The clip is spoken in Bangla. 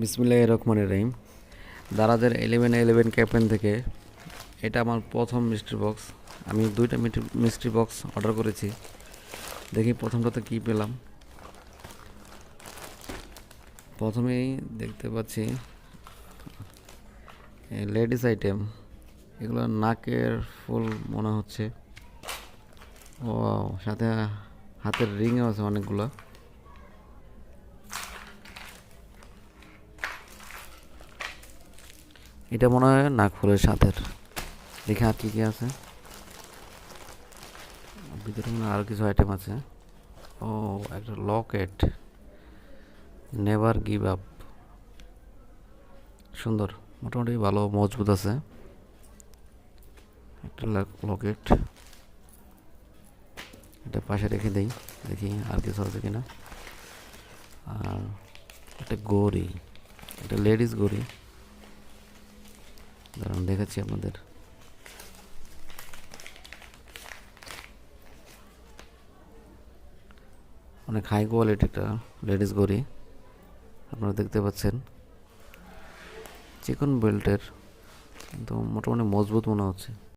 বিসমিল্লাহির রহমানির রহিম। দারাজের 1111 ক্যাপ্টেন থেকে এটা আমার প্রথম মিস্ট্রি বক্স। আমি দুইটা মিস্ট্রি বক্স অর্ডার করেছি। দেখি প্রথমটাতে কি পেলাম। প্রথমেই দেখতে পাচ্ছি লেডিস আইটেম, এগুলো নাকের ফুল মনে হচ্ছে। ও, সাথে হাতের রিংও আছে অনেকগুলো। এটা মনে হয় নাকফুলের সাথের। দেখে আর কি কি আছে ভিতরে, মনে হয় আরও কিছু আইটেম আছে। ও, একটা লকেট, নেভার গিভ আপ। সুন্দর, মোটামুটি ভালো মজবুত আছে একটা লকেট। এটা পাশে রেখে দেই, দেখি আর কিছু আছে কিনা। আর একটা গড়ি, একটা লেডিস গড়ি, দাঁড়ান দেখাচ্ছি আপনাদের। অনেক হাই কোয়ালিটি একটা লেডিস গড়ি, আপনারা দেখতে পাচ্ছেন। চিকন বেল্টের, কিন্তু মোটামুটি মজবুত মনে হচ্ছে।